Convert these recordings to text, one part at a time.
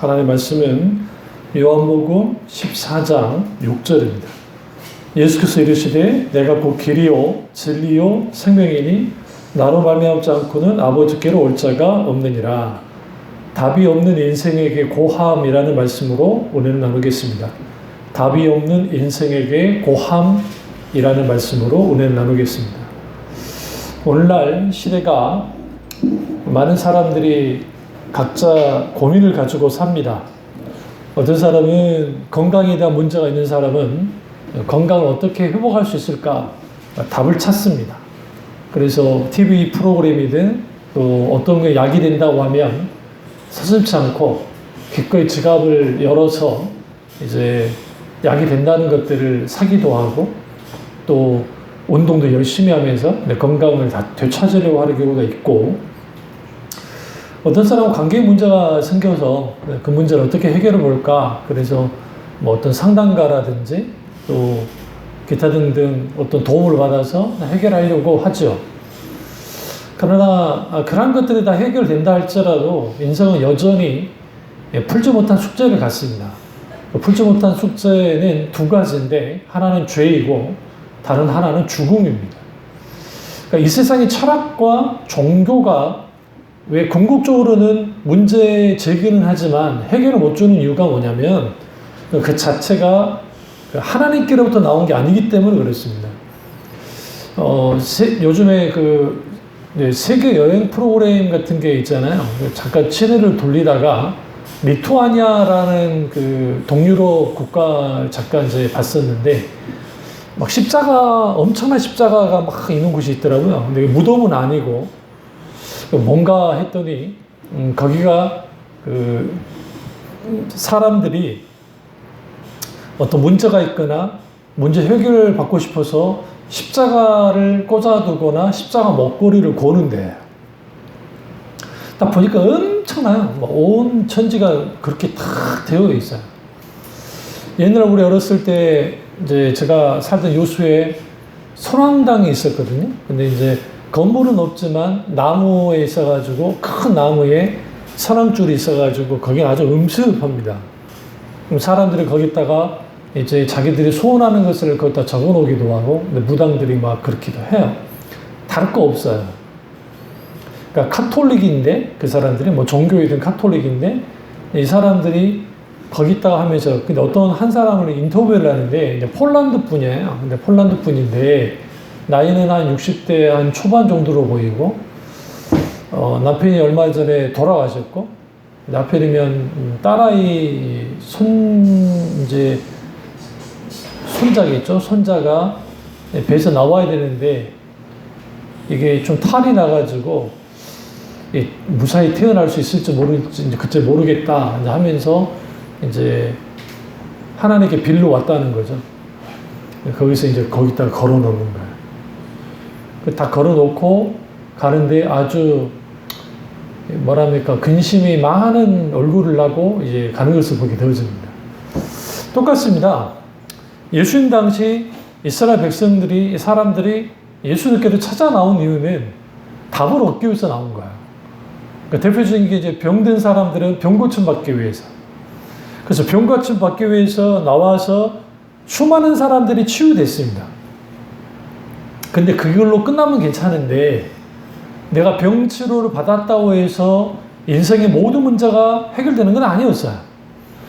하나님의 말씀은 요한복음 14장 6절입니다. 예수께서 이르시되 내가 곧 길이요 진리요 생명이니 나로 말미암지 않고는 아버지께로 올 자가 없느니라. 답이 없는 인생에게 고함이라는 말씀으로 오늘 나누겠습니다. 답이 없는 인생에게 고함이라는 말씀으로 오늘 나누겠습니다. 오늘날 시대가 많은 사람들이 각자 고민을 가지고 삽니다. 어떤 사람은 건강에 대한 문제가 있는 사람은 건강을 어떻게 회복할 수 있을까 답을 찾습니다. 그래서 TV 프로그램이든 또 어떤 게 약이 된다고 하면 서슴지 않고 기꺼이 지갑을 열어서 이제 약이 된다는 것들을 사기도 하고 또 운동도 열심히 하면서 내 건강을 다 되찾으려고 하는 경우가 있고, 어떤 사람은 관계 문제가 생겨서 그 문제를 어떻게 해결해 볼까, 그래서 뭐 어떤 상담가라든지 또 기타 등등 어떤 도움을 받아서 해결하려고 하죠. 그러나 그런 것들이 다 해결된다 할지라도 인생은 여전히 풀지 못한 숙제를 갖습니다. 풀지 못한 숙제는 두 가지인데, 하나는 죄이고 다른 하나는 죽음입니다. 그러니까 이 세상의 철학과 종교가 왜 궁극적으로는 문제 제기는 하지만 해결을 못 주는 이유가 뭐냐면 그 자체가 하나님께로부터 나온 게 아니기 때문에 그렇습니다. 요즘에 세계 여행 프로그램 같은 게 있잖아요. 잠깐 채널을 돌리다가 리투아니아라는 그 동유럽 국가 잠깐 이제 봤었는데, 막 엄청난 십자가가 막 있는 곳이 있더라고요. 근데 무덤은 아니고 뭔가 했더니 거기가 그 사람들이 어떤 문제가 있거나 문제 해결을 받고 싶어서 십자가를 꽂아두거나 십자가 먹거리를 고는데, 딱 보니까 엄청나요. 온 천지가 그렇게 다 되어 있어요. 옛날에 우리 어렸을 때 이제 제가 살던 요수에 선왕당이 있었거든요. 근데 이제 건물은 없지만 나무에 있어가지고 큰 나무에 선왕줄이 있어가지고 거기 아주 음습합니다. 그럼 사람들이 거기다가 이제 자기들이 소원하는 것을 거기다 적어 놓기도 하고, 근데 무당들이 막 그렇기도 해요. 다를 거 없어요. 그러니까 카톨릭인데, 그 사람들이 뭐 종교이든 카톨릭인데, 이 사람들이 거기다가 하면서, 근데 어떤 한 사람을 인터뷰를 하는데, 이제 폴란드 분이에요. 근데 폴란드 분인데, 나이는 한 60대 한 초반 정도로 보이고, 남편이 얼마 전에 돌아가셨고, 남편이면 딸아이 손자겠죠? 손자가 배에서 나와야 되는데, 이게 좀 탈이 나가지고, 무사히 태어날 수 있을지 모르겠지, 이제 그때 모르겠다 하면서, 이제 하나님께 빌러 왔다는 거죠. 거기서 이제 거기다가 걸어 놓는 거예요. 다 걸어 놓고 가는데 아주 뭐랍니까, 근심이 많은 얼굴을 하고 이제 가는 것을 보게 되어집니다. 똑같습니다. 예수님 당시 이스라엘 백성들이, 사람들이 예수님께로 찾아 나온 이유는 답을 얻기 위해서 나온 거예요. 그러니까 대표적인 게 이제 병든 사람들은 병 고침 받기 위해서. 그래서 병 고침 받기 위해서 나와서 수많은 사람들이 치유됐습니다. 근데 그걸로 끝나면 괜찮은데, 내가 병 치료를 받았다고 해서 인생의 모든 문제가 해결되는 건 아니었어요.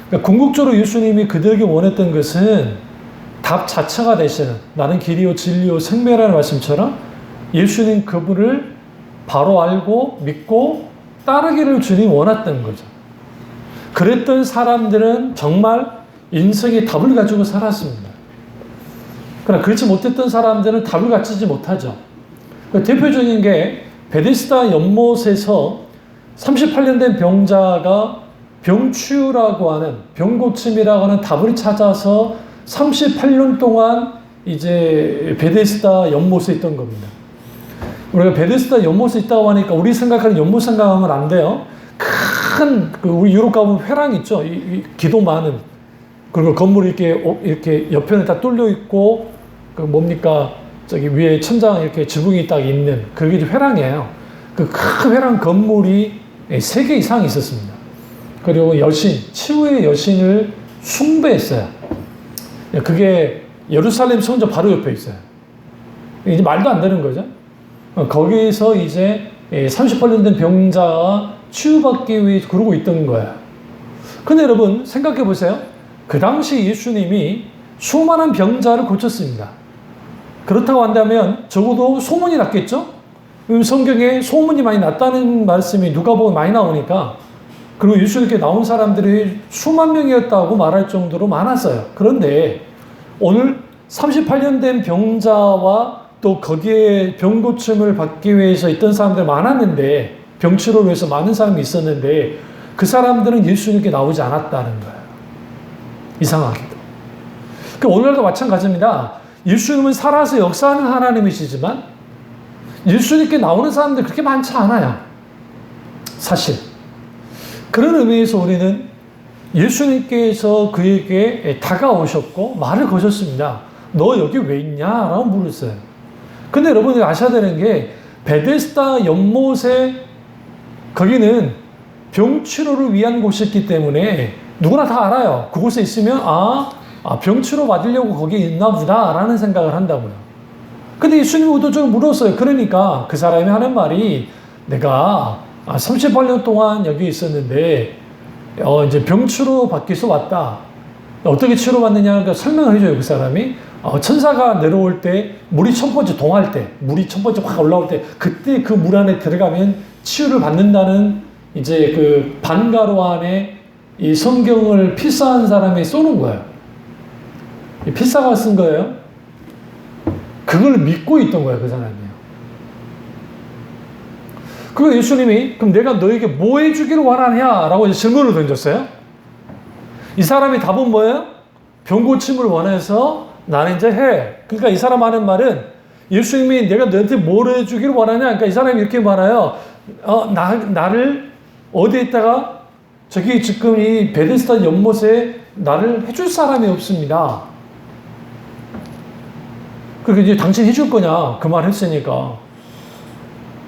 그러니까 궁극적으로 예수님이 그들에게 원했던 것은 답 자체가 되시는, 나는 길이요 진리요 생명이라는 말씀처럼 예수님 그분을 바로 알고 믿고 따르기를 주님이 원했던 거죠. 그랬던 사람들은 정말 인생의 답을 가지고 살았습니다. 그러나 그렇지 못했던 사람들은 답을 갖지 못하죠. 대표적인 게 베데스다 연못에서 38년 된 병자가 병치유라고 하는, 병고침이라고 하는 답을 찾아서 38년 동안 이제 베데스다 연못에 있던 겁니다. 우리가 베데스다 연못에 있다고 하니까 우리 생각하는 연못 생각하면 안 돼요. 큰, 우리 유럽 가보면 회랑 있죠. 기도 많은. 그리고 건물이 이렇게 옆에는 다 뚫려 있고, 저기 위에 천장 이렇게 지붕이 딱 있는, 그게 회랑이에요. 그 큰 회랑 건물이 3개 이상 있었습니다. 그리고 여신, 치유의 여신을 숭배했어요. 그게 예루살렘 성전 바로 옆에 있어요. 이제 말도 안 되는 거죠. 거기서 이제 38년 된 병자가 치유받기 위해 그러고 있던 거예요. 근데 여러분 생각해 보세요. 그 당시 예수님이 수많은 병자를 고쳤습니다. 그렇다고 한다면 적어도 소문이 났겠죠? 성경에 소문이 많이 났다는 말씀이 누가복음에 많이 나오니까, 그리고 예수님께 나온 사람들이 수만 명이었다고 말할 정도로 많았어요. 그런데 오늘 38년 된 병자와 또 거기에 병 고침을 받기 위해서 있던 사람들 많았는데, 병치료를 위해서 많은 사람이 있었는데 그 사람들은 예수님께 나오지 않았다는 거예요. 이상하게도. 오늘도 마찬가지입니다. 예수님은 살아서 역사하는 하나님이시지만 예수님께 나오는 사람들 그렇게 많지 않아요. 사실. 그런 의미에서 우리는 예수님께서 그에게 다가오셨고 말을 거셨습니다. 너 여기 왜 있냐? 라고 물었어요. 근데 여러분이 아셔야 되는 게, 베데스다 연못에 거기는 병치료를 위한 곳이었기 때문에 누구나 다 알아요. 그곳에 있으면 병치료 받으려고 거기에 있나 보다 라는 생각을 한다고요. 근데 예수님이 의도적으로 물었어요. 그러니까 그 사람이 하는 말이, 내가 38년 동안 여기 있었는데 이제 병치료 받기 위해서 왔다. 어떻게 치료받느냐 설명을 해줘요. 그 사람이 천사가 내려올 때, 물이 첫 번째 동할 때, 물이 첫 번째 확 올라올 때, 그때 그 물 안에 들어가면 치유를 받는다는 이제 그 반가로 안에 이 성경을 필사한 사람이 쏘는 거예요. 필사가 쓴 거예요. 그걸 믿고 있던 거예요, 그 사람이요. 그리고 예수님이, 그럼 내가 너에게 뭐 해주기를 원하냐? 라고 이제 질문을 던졌어요. 이 사람이 답은 뭐예요? 병 고침을 원해서 나는 이제 해. 그러니까 이 사람 하는 말은, 예수님이 내가 너한테 뭘 해주기를 원하냐? 그러니까 이 사람이 이렇게 말해요. 나를 어디에 있다가 저기 지금 이 베데스다 연못에 나를 해줄 사람이 없습니다. 그러니까 이제 당신 해줄 거냐? 그 말 했으니까.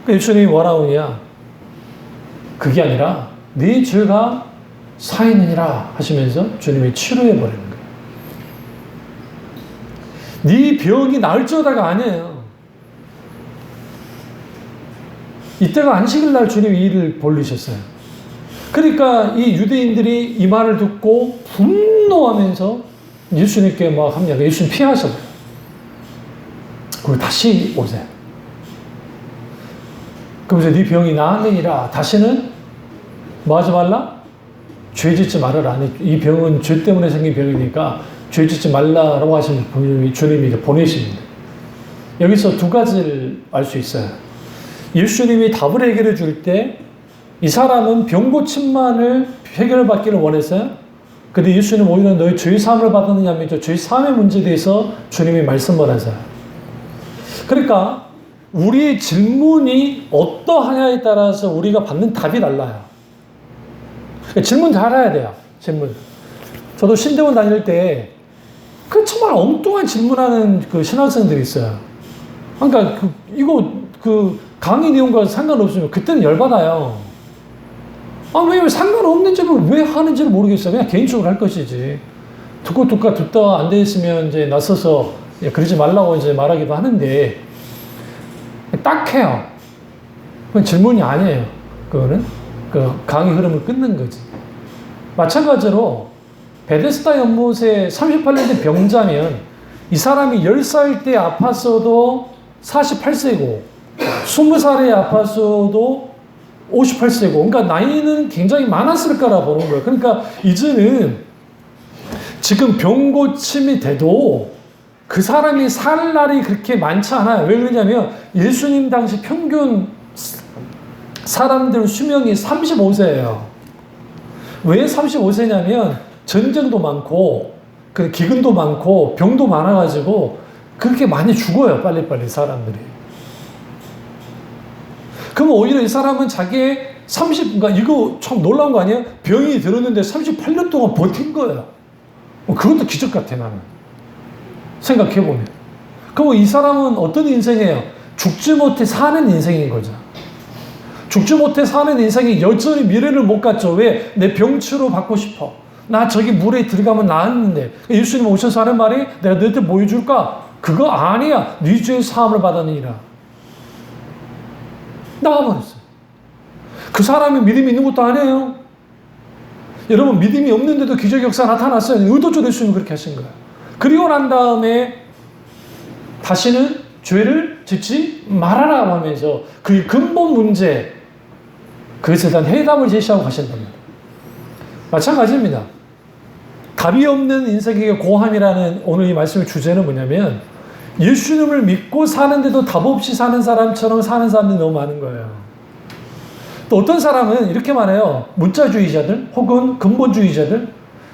예수님이 뭐라고 하냐? 그게 아니라 네 죄가 사했느니라 하시면서 주님이 치료해 버리는 거예요. 네 병이 나을지어다가 아니에요. 이때가 안식일 날 주님이 일을 벌리셨어요. 그러니까 이 유대인들이 이 말을 듣고 분노하면서 예수님께 막 합니다. 예수님 피하셨어요. 그리고 다시 오세요. 그러면서 네 병이 나았느니라. 다시는 뭐 하지 말라? 죄 짓지 말아라. 이 병은 죄 때문에 생긴 병이니까 죄 짓지 말라라고 하시면 주님이 보내십니다. 여기서 두 가지를 알 수 있어요. 예수님이 답을 해결해 줄 때 이 사람은 병 고침만을 해결을 받기를 원했어요. 근데 예수님은 오히려 너의 죄 사함을 받았느냐 하면 죄 사함의 문제에 대해서 주님이 말씀을 하세요. 그러니까 우리의 질문이 어떠하냐에 따라서 우리가 받는 답이 달라요. 그러니까 질문 잘 해야 돼요. 질문. 저도 신대원 다닐 때 정말 엉뚱한 질문하는 그 신학생들이 있어요. 그러니까 이거 강의 내용과 상관없으면 그때는 열받아요. 왜 상관없는지를 왜 하는지를 모르겠어요. 그냥 개인적으로 할 것이지. 듣다 안 되겠으면 이제 나서서 그러지 말라고 이제 말하기도 하는데, 딱해요. 그건 질문이 아니에요. 그거는 그 강의 흐름을 끊는 거지. 마찬가지로 베데스다 연못에 38년 된 병자면 이 사람이 10살 때 아팠어도 48세고 20살에 아팠어도 58세고, 그러니까 나이는 굉장히 많았을 거라 보는 거예요. 그러니까 이제는 지금 병 고침이 돼도 그 사람이 살 날이 그렇게 많지 않아요. 왜 그러냐면 예수님 당시 평균 사람들 수명이 35세예요. 왜 35세냐면 전쟁도 많고 기근도 많고 병도 많아가지고 그렇게 많이 죽어요. 빨리빨리 사람들이. 그럼 오히려 이 사람은 자기의 그러니까 이거 참 놀라운 거 아니에요? 병이 들었는데 38년 동안 버틴 거예요. 그것도 기적 같아, 나는. 생각해보면. 그럼 이 사람은 어떤 인생이에요? 죽지 못해 사는 인생인 거죠. 죽지 못해 사는 인생이 여전히 미래를 못 갔죠. 왜? 내 병치료 받고 싶어. 나 저기 물에 들어가면 나았는데. 예수님 오셔서 하는 말이 내가 너한테 뭐 해줄까? 그거 아니야. 네 죄의 사함을 받았느니라. 나가버렸어요. 그 사람이 믿음이 있는 것도 아니에요. 여러분 믿음이 없는데도 기적 역사 나타났어요. 의도적으로 예수님이 그렇게 하신 거예요. 그리고 난 다음에 다시는 죄를 짓지 말아라 하면서 그 근본 문제, 그것에 대한 해답을 제시하고 가신답니다. 마찬가지입니다. 답이 없는 인생의 고함이라는 오늘 이 말씀의 주제는 뭐냐면 예수님을 믿고 사는데도 답 없이 사는 사람처럼 사는 사람들이 너무 많은 거예요. 또 어떤 사람은 이렇게 말해요. 문자주의자들 혹은 근본주의자들,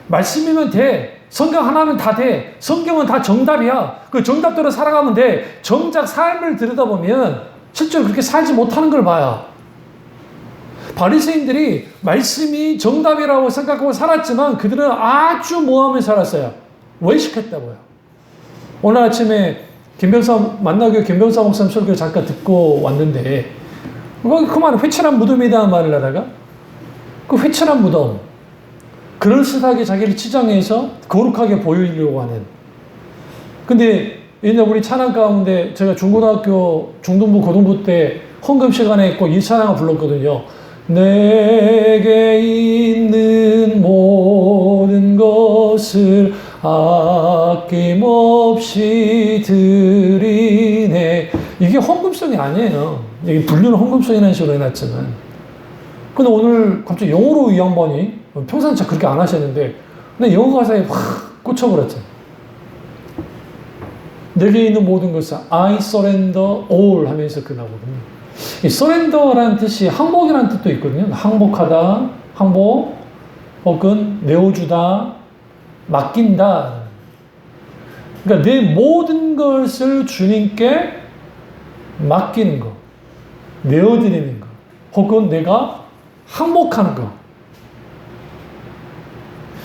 말씀이면 돼. 성경 하나면 다 돼. 성경은 다 정답이야. 그 정답대로 살아가면 돼. 정작 삶을 들여다보면 실제로 그렇게 살지 못하는 걸 봐요. 바리새인들이 말씀이 정답이라고 생각하고 살았지만 그들은 아주 모함을 살았어요. 외식했다고요. 오늘 아침에 만나교 김병사 목사님 설교를 잠깐 듣고 왔는데 그 말은 회칠한 무덤이라는 말을 하다가 그 회칠한 무덤, 그럴듯하게 자기를 치장해서 거룩하게 보이려고 하는. 근데 옛날 우리 찬양 가운데 제가 중고등학교 중등부 고등부 때 헌금 시간에 꼭 이 찬양을 불렀거든요. 내게 있는 모든 것을 아낌없이 드리네. 이게 헌금성이 아니에요. 이게 분류는 헌금성이라는 식으로 해놨지만. 근데 오늘 갑자기 영어로 이 양반이 평소엔 잘 그렇게 안 하셨는데 근데 영어 가사에 확 꽂혀버렸잖아요. 내게 있는 모든 것을 I surrender all 하면서 끝나거든요. 이 surrender라는 뜻이 항복이라는 뜻도 있거든요. 항복하다, 항복, 혹은 내어주다, 맡긴다. 그러니까 내 모든 것을 주님께 맡기는 거, 내어드리는 거, 혹은 내가 항복하는 거.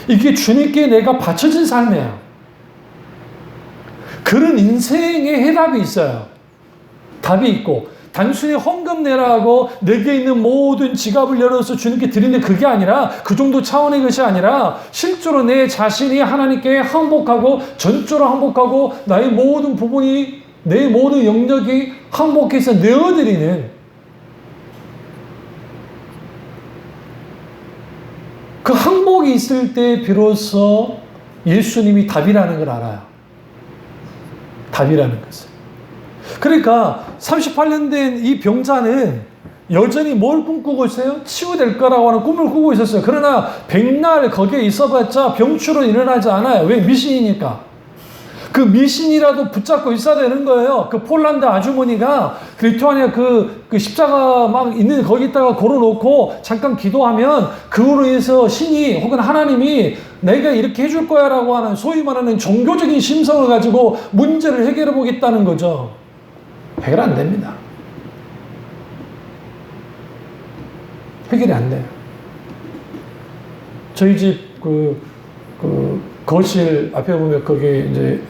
이게 주님께 내가 바쳐진 삶이에요. 그런 인생의 해답이 있어요. 답이 있고, 단순히 헌금 내라고 내게 있는 모든 지갑을 열어서 주님께 드리는 그게 아니라, 그 정도 차원의 것이 아니라 실제로 내 자신이 하나님께 항복하고 전적으로 항복하고 나의 모든 부분이, 내 모든 영역이 항복해서 내어드리는 그 항복이 있을 때 비로소 예수님이 답이라는 걸 알아요. 답이라는 것을. 그러니까 38년 된 이 병자는 여전히 뭘 꿈꾸고 있어요? 치유될 거라고 하는 꿈을 꾸고 있었어요. 그러나 백날 거기에 있어봤자 병추로 일어나지 않아요. 왜? 미신이니까. 그 미신이라도 붙잡고 있어야 되는 거예요. 그 폴란드 아주머니가 리투아니아 그 십자가 막 있는 거기다가 걸어놓고 잠깐 기도하면 그로 인해서 신이 혹은 하나님이 내가 이렇게 해줄 거야 라고 하는 소위 말하는 종교적인 심성을 가지고 문제를 해결해 보겠다는 거죠. 해결 안 됩니다. 해결이 안 돼요. 저희 집 거실 앞에 보면 거기 이제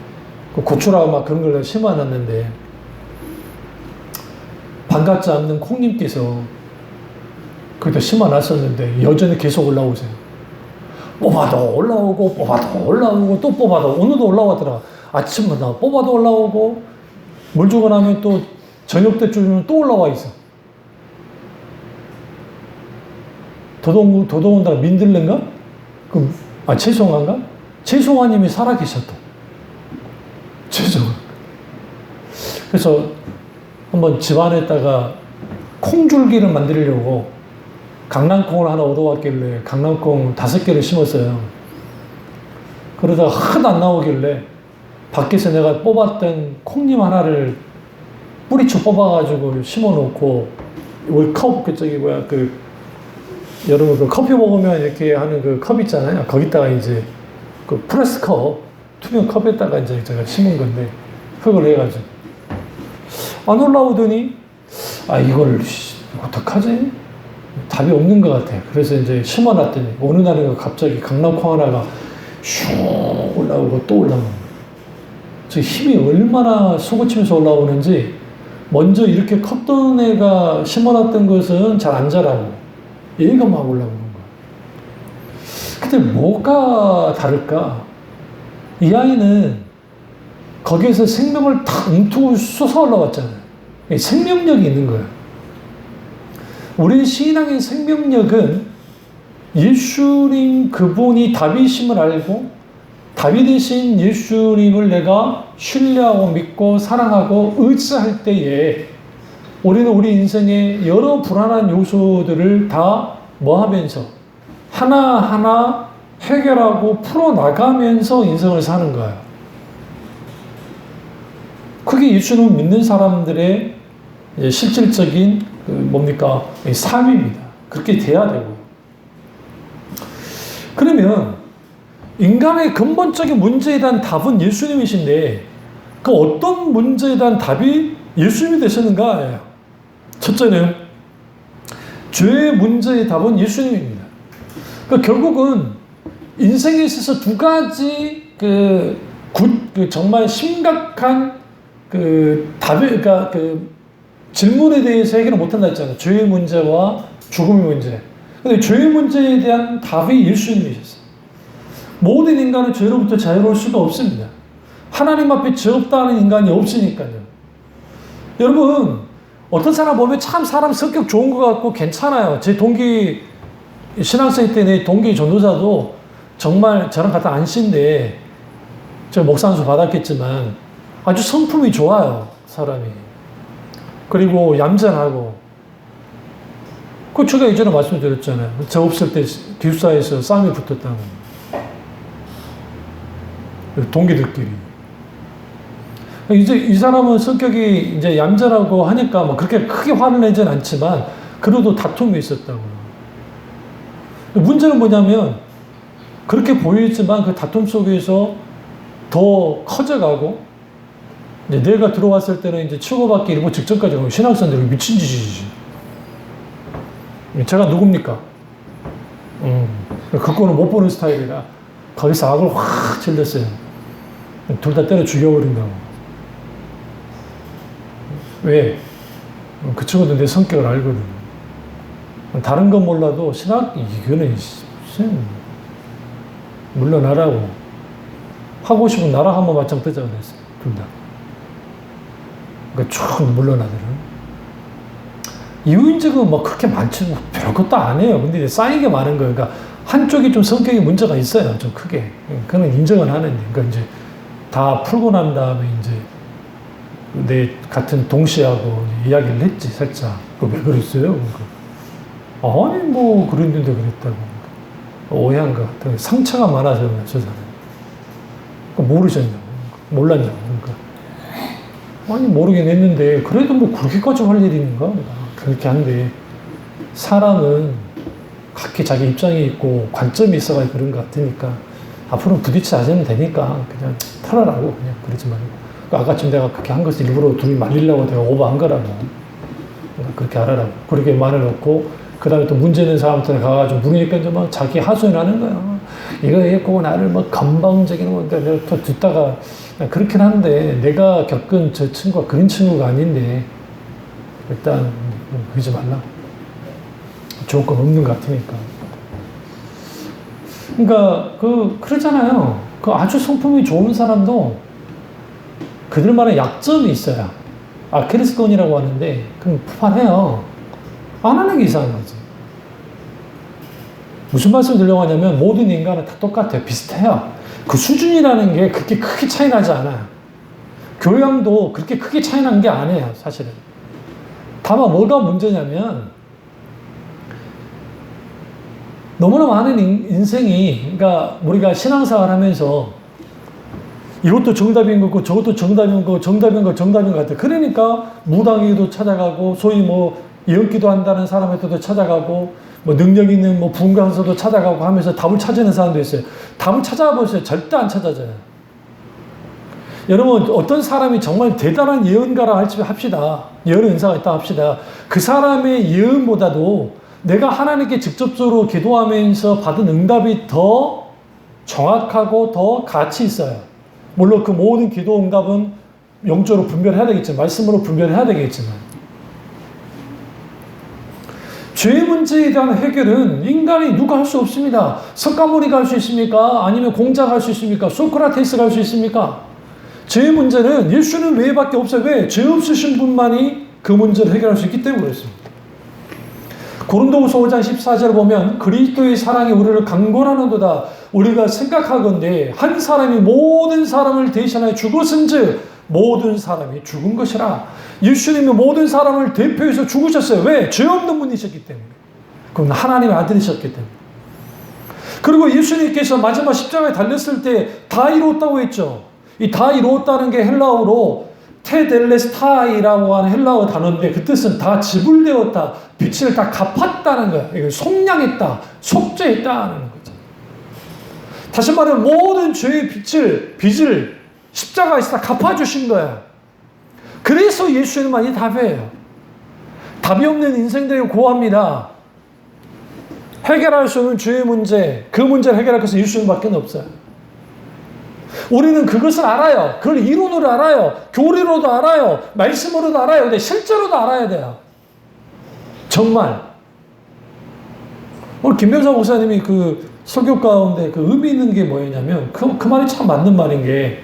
고추라고 막 그런 걸 심어놨는데 반갑지 않는 콩님께서 거기다 심어놨었는데 여전히 계속 올라오세요. 뽑아도 올라오고 뽑아도 올라오고 또 뽑아도 오늘도 올라오더라. 아침마다 뽑아도 올라오고 물 주고 나면 또 저녁 때쯤이면 또 올라와 있어. 도동온다 민들레인가? 채송화인가? 채송화님이 살아계셨다. 죄송합니다. 그래서 한번 집안에다가 콩줄기를 만들려고 강낭콩을 하나 얻어왔길래 강낭콩 5개를 심었어요. 그러다가 하나도 안 나오길래 밖에서 내가 뽑았던 콩잎 하나를 뿌리쳐 뽑아가지고 심어놓고 여러분 그 커피 먹으면 이렇게 하는 그 컵 있잖아요. 거기다가 이제 그 플라스틱 컵, 투명 컵에다가 이제 제가 심은 건데 흙을 해가지고 안 올라오더니 이걸 어떡하지? 답이 없는 것 같아. 그래서 이제 심어놨더니 어느 날인가 갑자기 강낭콩 하나가 슉 올라오고 또 올라오는 거예요. 저 힘이 얼마나 솟구치면서 올라오는지 먼저 이렇게 컸던 애가 심어놨던 것은 잘 안 자라고 얘가 막 올라오는 거야. 근데 뭐가 다를까? 이 아이는 거기에서 생명을 탁 움트고 솟아 올라왔잖아요. 생명력이 있는 거예요. 우리 신앙의 생명력은 예수님 그분이 답이심을 알고 답이되신 예수님을 내가 신뢰하고 믿고 사랑하고 의지할 때에 우리는 우리 인생의 여러 불안한 요소들을 다 뭐 하면서 하나하나 해결하고 풀어나가면서 인생을 사는 거예요. 그게 예수님을 믿는 사람들의 실질적인 뭡니까? 삶입니다. 그렇게 돼야 되고요. 그러면 인간의 근본적인 문제에 대한 답은 예수님이신데 그 어떤 문제에 대한 답이 예수님이 되셨는가? 첫째는 죄의 문제의 답은 예수님입니다. 그러니까 결국은 인생에 있어서 두 가지 정말 심각한 그러니까 질문에 대해서 해결을 못한다 했잖아요. 죄의 문제와 죽음의 문제. 근데 죄의 문제에 대한 답이 예수님이셨어요. 모든 인간은 죄로부터 자유로울 수가 없습니다. 하나님 앞에 죄 없다는 인간이 없으니까요. 여러분, 어떤 사람 보면 참 사람 성격 좋은 것 같고 괜찮아요. 제 동기, 신학생 때 내 동기 전도사도 정말 저랑 같은 안씨인데, 제가 목사 안수 받았겠지만, 아주 성품이 좋아요, 사람이. 그리고 얌전하고. 그 제가 예전에 말씀드렸잖아요. 저 없을 때 기숙사에서 싸움이 붙었다고. 동기들끼리. 이제 이 사람은 성격이 이제 얌전하고 하니까 뭐 그렇게 크게 화를 내진 않지만 그래도 다툼이 있었다고. 문제는 뭐냐면 그렇게 보이지만 그 다툼 속에서 더 커져가고 이제 내가 들어왔을 때는 이제 치고받기 일보 직전까지 가고 신학생들이 미친 짓이지. 제가 누굽니까? 그거는 못 보는 스타일이라 거기서 악을 확 질렀어요. 둘 다 때려 죽여버린다고. 왜? 그 친구도 내 성격을 알거든. 다른 건 몰라도 신학, 이거는 무슨 물러나라고. 하고 싶은 나라 한번 맞짱 뜨자 그랬어요. 둘 다. 그러니까 쭉 물러나더라. 이유인지가 뭐 그렇게 많지, 별것도 안 해요. 근데 이제 쌓인 게 많은 거예요. 그러니까 한쪽이 좀 성격에 문제가 있어요. 좀 크게. 그건 인정은 하는데. 그러니까 이제 다 풀고 난 다음에 이제 내 같은 동시하고 이야기를 했지, 살짝. 왜 그랬어요? 아니, 뭐, 그랬는데 그랬다고. 오해한 것 같아. 상처가 많아서, 저 사람. 모르셨냐고. 몰랐냐고. 그러니까. 아니, 모르긴 했는데, 그래도 뭐, 그렇게까지 할 일이 있는가? 그렇게 한데, 사람은 각기 자기 입장이 있고, 관점이 있어가지고 그런 것 같으니까, 앞으로 부딪히지 않으면 되니까, 그냥 털어라고, 그냥 그러지 말고. 아까쯤 내가 그렇게 한 것을 일부러 둘이 말리려고 내가 오버한 거라고. 그렇게 알아라고. 그렇게 말을 놓고, 그 다음에 또 문제 있는 사람한테 가가지고 물으니까 이제 막 자기 하소연을 하는 거야. 이거 했고 나를 뭐 건방지게 뭔가 내가 또 듣다가 그렇긴 한데 내가 겪은 저 친구가 그런 친구가 아닌데 일단 그러지 말라고. 좋을 건 없는 것 같으니까. 그러니까 그러잖아요. 그 아주 성품이 좋은 사람도 그들만의 약점이 있어요. 아킬레스건이라고 하는데 그럼 폭발해요. 안 하는 게 이상한 거지. 무슨 말씀을 드리려고 하냐면 모든 인간은 다 똑같아요. 비슷해요. 그 수준이라는 게 그렇게 크게 차이 나지 않아요. 교양도 그렇게 크게 차이 난 게 아니에요. 사실은. 다만 뭐가 문제냐면 너무나 많은 인생이 그러니까 우리가 신앙생활 하면서 이것도 정답인 거고 저것도 정답인 거 정답인 거 정답인 것 같아. 그러니까 무당에도 찾아가고 소위 뭐 예언기도 한다는 사람한테도 찾아가고 뭐 능력 있는 뭐 부흥강사도 찾아가고 하면서 답을 찾아내는 사람도 있어요. 답을 찾아보세요. 절대 안 찾아져요. 여러분 어떤 사람이 정말 대단한 예언가라 합시다. 예언 은사가 있다 합시다. 그 사람의 예언보다도 내가 하나님께 직접적으로 기도하면서 받은 응답이 더 정확하고 더 가치 있어요. 물론 그 모든 기도 응답은 영적으로 분별해야 되겠지만, 말씀으로 분별해야 되겠지만, 죄 문제에 대한 해결은 인간이 누가 할 수 없습니다. 석가모니가 할 수 있습니까? 아니면 공자가 할 수 있습니까? 소크라테스가 할 수 있습니까? 죄 문제는 예수님 외에밖에 없어요. 왜? 죄 없으신 분만이 그 문제를 해결할 수 있기 때문에 그렇습니다. 고린도후서 5장 14절을 보면 그리스도의 사랑이 우리를 강권하는도다. 우리가 생각하건대 한 사람이 모든 사람을 대신하여 죽었은즉 모든 사람이 죽은 것이라. 예수님이 모든 사람을 대표해서 죽으셨어요. 왜? 죄 없는 분이셨기 때문에. 그건 하나님의 아들이셨기 때문에. 그리고 예수님께서 마지막 십자가에 달렸을 때 다 이루었다고 했죠. 이 다 이루었다는 게 헬라어로 테델레스타이라고 하는 헬라어 단어인데 그 뜻은 다 지불되었다. 빚을 다 갚았다는 거야. 이걸 속량했다. 속죄했다는 거죠. 다시 말하면 모든 죄의 빚을 십자가에서 다 갚아주신 거야. 그래서 예수님만이 답이에요. 답이 없는 인생들이 고합니다. 해결할 수 없는 죄의 문제, 그 문제를 해결할 것은 예수님밖에 없어요. 우리는 그것을 알아요. 그걸 이론으로 알아요. 교리로도 알아요. 말씀으로도 알아요. 근데 실제로도 알아야 돼요. 정말. 오늘 김병사 목사님이 그 설교 가운데 그 의미 있는 게 뭐였냐면 그 말이 참 맞는 말인 게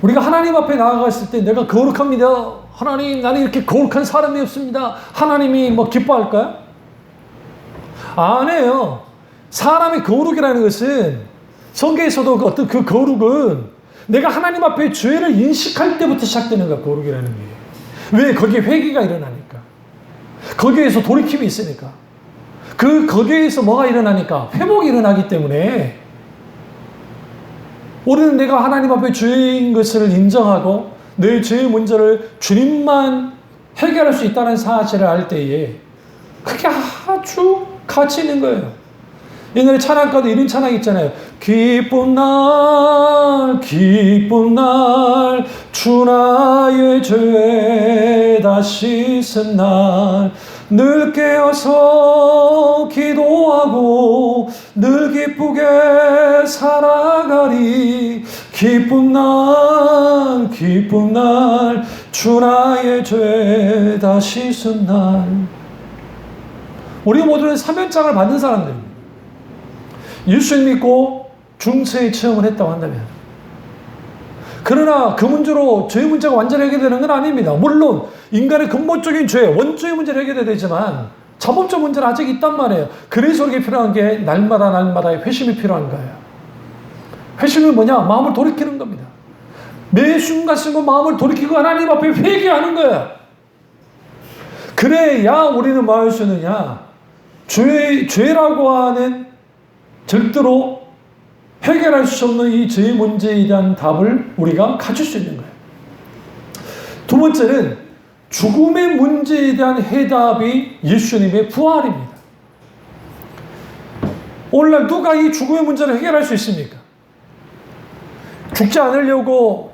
우리가 하나님 앞에 나아갔을 때 내가 거룩합니다. 하나님, 나는 이렇게 거룩한 사람이 없습니다. 하나님이 뭐 기뻐할까요? 안 해요. 사람의 거룩이라는 것은 성경에서도 어떤 그 거룩은 내가 하나님 앞에 죄를 인식할 때부터 시작되는 거야. 거룩이라는 게. 왜? 거기에 회개가 일어나니까. 거기에서 돌이킴이 있으니까. 거기에서 뭐가 일어나니까? 회복이 일어나기 때문에 우리는 내가 하나님 앞에 죄인 것을 인정하고 내 죄의 문제를 주님만 해결할 수 있다는 사실을 알 때에 그게 아주 가치 있는 거예요. 옛날에 찬양가도 이런 찬양 있잖아요. 기쁜 날 주 나의 죄 다 씻은 날 늘 깨어서 기도하고 늘 기쁘게 살아가리. 기쁜 날 주 나의 죄 다 씻은 날. 우리 모두는 사면장을 받는 사람들입니다. 예수님 믿고 중세의 체험을 했다고 한다면. 그러나 그 문제로 죄의 문제가 완전히 해결되는 건 아닙니다. 물론 인간의 근본적인 죄, 원죄의 문제를 해결해야 되지만 자범적 문제는 아직 있단 말이에요. 그래서 우리에게 필요한 게 날마다의 회심이 필요한 거예요. 회심이 뭐냐? 마음을 돌이키는 겁니다. 매 순간순간 마음을 돌이키고 하나님 앞에 회개하는 거예요. 그래야 우리는 뭐 할 수 있느냐? 죄라고 하는 절대로 해결할 수 없는 이 죄의 문제에 대한 답을 우리가 가질 수 있는 거예요. 두 번째는 죽음의 문제에 대한 해답이 예수님의 부활입니다. 오늘날 누가 이 죽음의 문제를 해결할 수 있습니까? 죽지 않으려고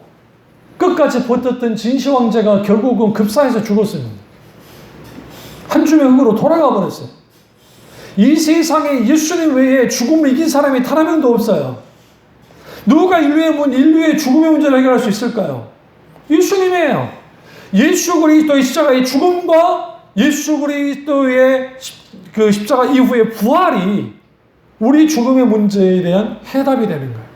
끝까지 버텼던 진시황제가 결국은 급사해서 죽었습니다. 한 줌의 흙으로 돌아가 버렸어요. 이 세상에 예수님 외에 죽음을 이긴 사람이 단 한 명도 없어요. 누가 인류의 죽음의 문제를 해결할 수 있을까요? 예수님이에요. 예수 그리스도의 십자가의 죽음과 예수 그리스도의 그 십자가 이후의 부활이 우리 죽음의 문제에 대한 해답이 되는 거예요.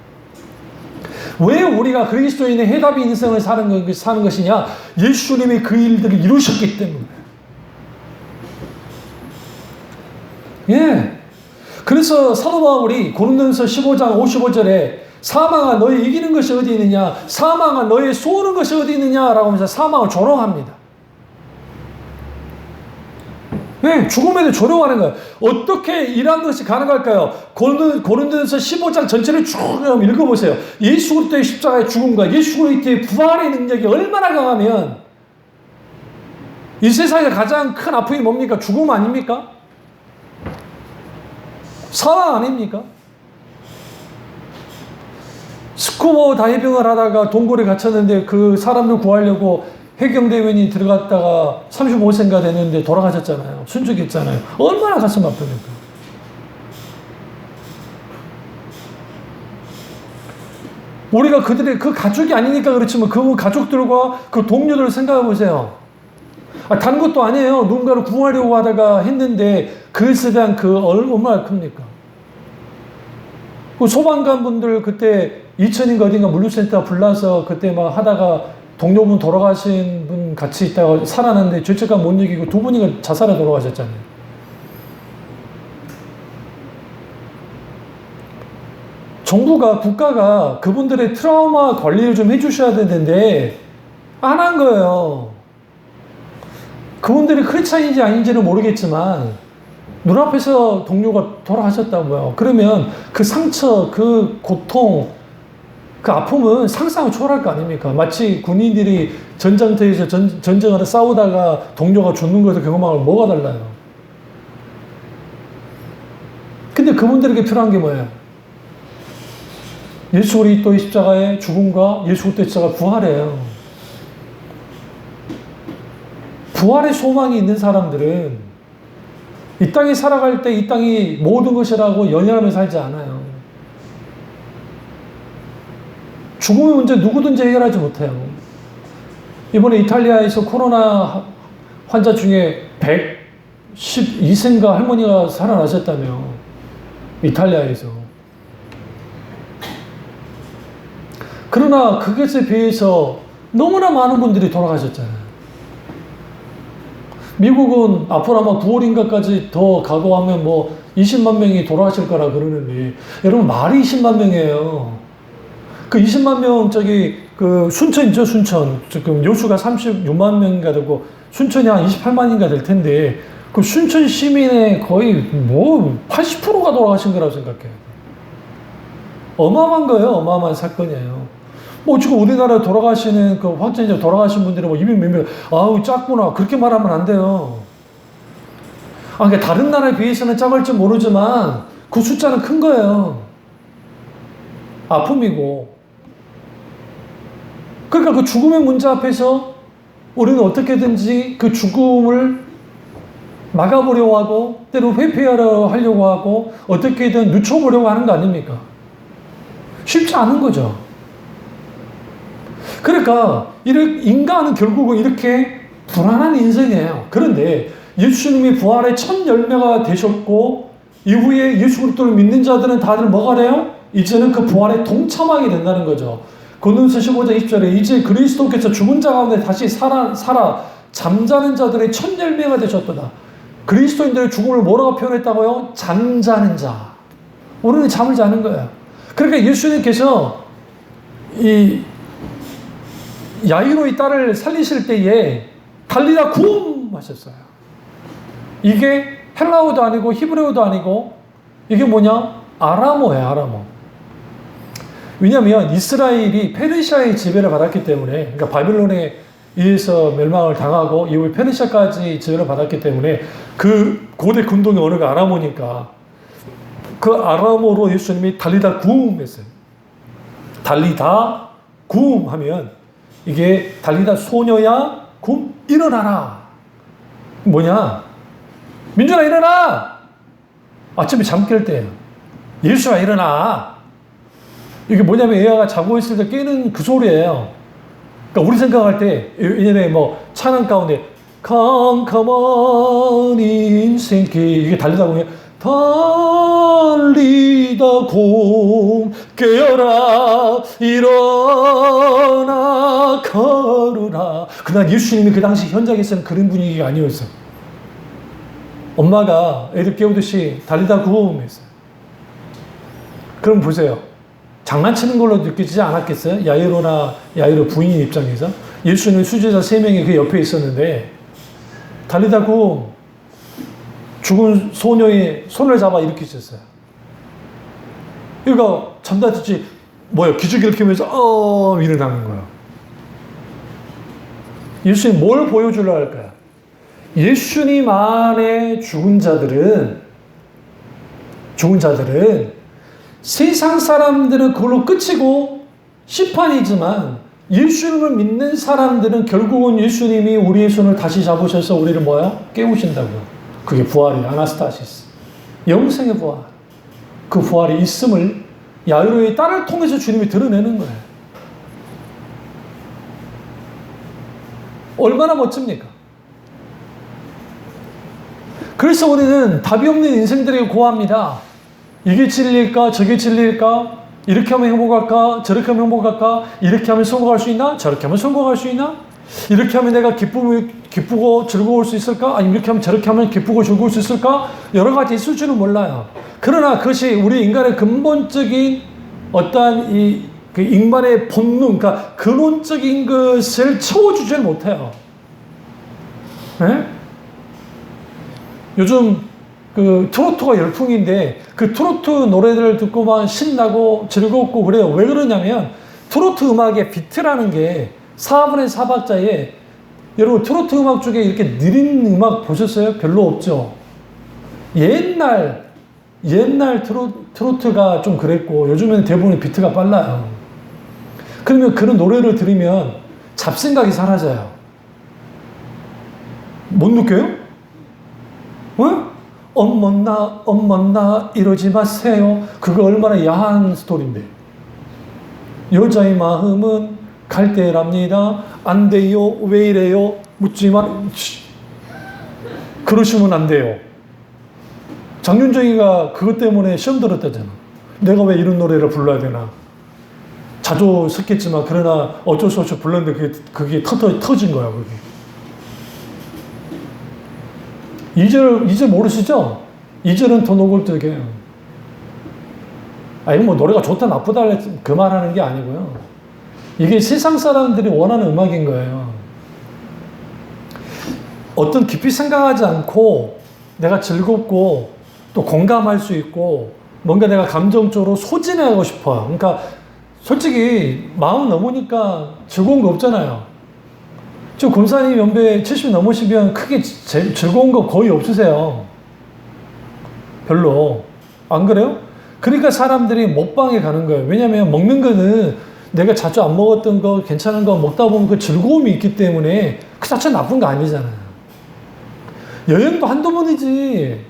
왜 우리가 그리스도인의 해답이 인생을 사는 것이냐? 예수님이 그 일들을 이루셨기 때문에. 예. 그래서 사도 바울이 고린도전서 15장 55절에 사망아 너희 이기는 것이 어디 있느냐? 사망아 너희 쏘는 것이 어디 있느냐라고 하면서 사망을 조롱합니다. 네, 죽음에도 조롱하는 거예요. 어떻게 이런 것이 가능할까요? 고린도전서 15장 전체를 쭉 읽어보세요. 예수 그리스도의 십자가의 죽음과 예수 그리스도의 부활의 능력이 얼마나 강하면 이 세상에 가장 큰 아픔이 뭡니까? 죽음 아닙니까? 사망 아닙니까? 스쿠버 다이빙을 하다가 동굴에 갇혔는데 그 사람을 구하려고 해경대원이 들어갔다가 35세인가 됐는데 돌아가셨잖아요. 순직했잖아요. 얼마나 가슴 아픕니까? 우리가 그들의 그 가족이 아니니까 그렇지만 그 가족들과 그 동료들을 생각해 보세요. 다른 것도 아니에요. 누군가를 구하려고 하다가 했는데 그것에 대한 그 얼마나 큽니까? 그 소방관 분들 그때 이천인가 어딘가 물류센터 불러서 그때 막 하다가 동료분 돌아가신 분 같이 있다가 살아났는데 죄책감 못 이기고 두 분이 자살해 돌아가셨잖아요. 정부가, 국가가 그분들의 트라우마 관리를 좀 해주셔야 되는데 안 한 거예요. 그분들이 크리스찬인지 아닌지는 모르겠지만 눈앞에서 동료가 돌아가셨다고요. 그러면 그 상처, 그 고통, 그 아픔은 상상을 초월할 거 아닙니까? 마치 군인들이 전장터에서 전쟁하다 싸우다가 동료가 죽는 것을 경험하고 뭐가 달라요? 근데 그분들에게 필요한 게 뭐예요? 예수 그리스도의 십자가의 죽음과 예수 그리스도의 십자가 부활이에요. 부활의 소망이 있는 사람들은 이 땅에 살아갈 때 이 땅이 모든 것이라고 연연하며 살지 않아요. 죽음의 문제 누구든지 해결하지 못해요. 이번에 이탈리아에서 코로나 환자 중에 112세인가 할머니가 살아나셨다며. 이탈리아에서. 그러나 그것에 비해서 너무나 많은 분들이 돌아가셨잖아요. 미국은 앞으로 아마 9월인가까지 더 가고 하면 뭐 20만 명이 돌아가실 거라 그러는데, 여러분 말이 20만 명이에요. 그 20만 명 그 순천이죠, 순천. 지금 여수가 36만 명인가 되고 순천이 한 28만인가 될 텐데 그 순천 시민의 거의 뭐 80%가 돌아가신 거라고 생각해요. 어마어마한 거예요. 어마어마한 사건이에요. 뭐 지금 우리나라에 돌아가시는 그 확진자 돌아가신 분들이 뭐 200 몇 명, 아우 작구나 그렇게 말하면 안 돼요. 그러니까 다른 나라에 비해서는 작을지 모르지만 그 숫자는 큰 거예요. 아픔이고. 그러니까 그 죽음의 문제 앞에서 우리는 어떻게든지 그 죽음을 막아보려고 하고 때로 회피하려고 하고 어떻게든 늦춰보려고 하는 거 아닙니까? 쉽지 않은 거죠. 그러니까 인간은 결국은 이렇게 불안한 인생이에요. 그런데 예수님이 부활의 첫 열매가 되셨고 이후에 예수 그리스도를 믿는 자들은 다들 뭐가 돼요? 이제는 그 부활에 동참하게 된다는 거죠. 고린도서 15장 20절에 이제 그리스도께서 죽은 자 가운데 다시 살아 잠자는 자들의 첫 열매가 되셨도다. 그리스도인들의 죽음을 뭐라고 표현했다고요? 잠자는 자. 우리는 잠을 자는 거예요. 그러니까 예수님께서 이 야이로의 딸을 살리실 때에 달리다 굼 하셨어요. 이게 헬라어도 아니고 히브리어도 아니고 이게 뭐냐? 아람어예요, 아람어. 왜냐하면 이스라엘이 페르시아의 지배를 받았기 때문에, 그러니까 바빌론에 의해서 멸망을 당하고 이후에 페르시아까지 지배를 받았기 때문에 그 고대 근동의 언어가 아람어니까 그 아람어로 예수님이 달리다 굼 했어요. 달리다 굼 하면 이게 달리다 소녀야 굼 일어나라. 뭐냐? 민준아 일어나! 아침에 잠 깰 때예요. 예수야 일어나! 이게 뭐냐면 애가 자고 있을 때 깨는 그 소리예요. 그러니까 우리 생각할 때 예전에 뭐 찬양 가운데 캄캄한 인생길 이게 달리다 보면 달리다 굼 깨어라 일어나 걸으라. 그러나 예수님이 그 당시 현장에서는 그런 분위기가 아니었어요. 엄마가 애들 깨우듯이 달리다 굼 했어요. 그럼 보세요. 장난치는 걸로 느껴지지 않았겠어요? 야이로 부인 입장에서. 예수님 수제자 3명이 그 옆에 있었는데 달리다 굼 죽은 소녀의 손을 잡아 일으키셨어요. 그러니까 잠자듯이 기죽이 일으키면서 일어나는 거예요. 예수님 뭘 보여주려 할까요? 예수님 안에 죽은 자들은 세상 사람들은 그걸로 끝이고 심판이지만 예수님을 믿는 사람들은 결국은 예수님이 우리의 손을 다시 잡으셔서 우리를 깨우신다고요. 그게 부활이에요. 아나스타시스. 영생의 부활. 그 부활이 있음을 야이로의 딸을 통해서 주님이 드러내는 거예요. 얼마나 멋집니까? 그래서 우리는 답이 없는 인생들에게 고합니다. 이게 진리일까? 저게 진리일까? 이렇게 하면 행복할까? 저렇게 하면 행복할까? 이렇게 하면 성공할 수 있나? 저렇게 하면 성공할 수 있나? 이렇게 하면 내가 기쁘고 즐거울 수 있을까? 아니면 이렇게 하면 저렇게 하면 기쁘고 즐거울 수 있을까? 여러 가지 있을 줄은 몰라요. 그러나 그것이 우리 인간의 근본적인 어떠한 그 인간의 본능, 그러니까 근원적인 것을 채워주지 못해요. 네? 요즘 그 트로트가 열풍인데 그 트로트 노래들을 듣고만 신나고 즐겁고 그래요. 왜 그러냐면 트로트 음악의 비트라는 게 4분의 4박자에 여러분 트로트 음악 중에 이렇게 느린 음악 보셨어요? 별로 없죠. 옛날 트로트가 좀 그랬고 요즘에는 대부분 비트가 빨라요. 그러면 그런 노래를 들으면 잡생각이 사라져요. 못 느껴요? 어? 엄머나 이러지 마세요. 그거 얼마나 야한 스토리인데. 여자의 마음은 갈대랍니다. 안 돼요. 왜 이래요? 묻지 마. 그러시면 안 돼요. 장윤정이가 그것 때문에 시험 들었다잖아. 내가 왜 이런 노래를 불러야 되나. 자주 섞였지만 그러나 어쩔 수 없이 불렀는데 그게 터진 거야. 그게. 2절 모르시죠? 2절은 더 노골적이에요. 이거 뭐 노래가 좋다 나쁘다 그 말하는 게 아니고요. 이게 세상 사람들이 원하는 음악인 거예요. 어떤 깊이 생각하지 않고 내가 즐겁고 또 공감할 수 있고 뭔가 내가 감정적으로 소진하고 싶어요. 그러니까 솔직히 마음 넘으니까 즐거운 거 없잖아요. 지금 권사님 연배 70 넘으시면 크게 즐거운 거 거의 없으세요. 별로. 안 그래요? 그러니까 사람들이 먹방에 가는 거예요. 왜냐면 먹는 거는 내가 자주 안 먹었던 거 괜찮은 거 먹다 보면 그 즐거움이 있기 때문에 그 자체 나쁜 거 아니잖아요. 여행도 한두 번이지.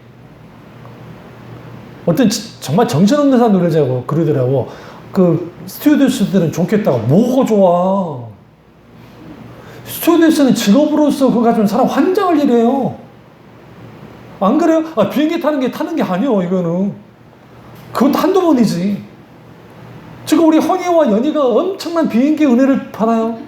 어떤 정말 정신없는 사람 노래자고 그러더라고. 그 스튜어디스들은 좋겠다고. 뭐가 좋아. 스튜어디스는 직업으로서 그거 가지고 사람 환장할 일이에요. 안 그래요? 비행기 타는 게 아니에요, 이거는. 그것도 한두 번이지. 지금 우리 허니와 연희가 엄청난 비행기 은혜를 받아요.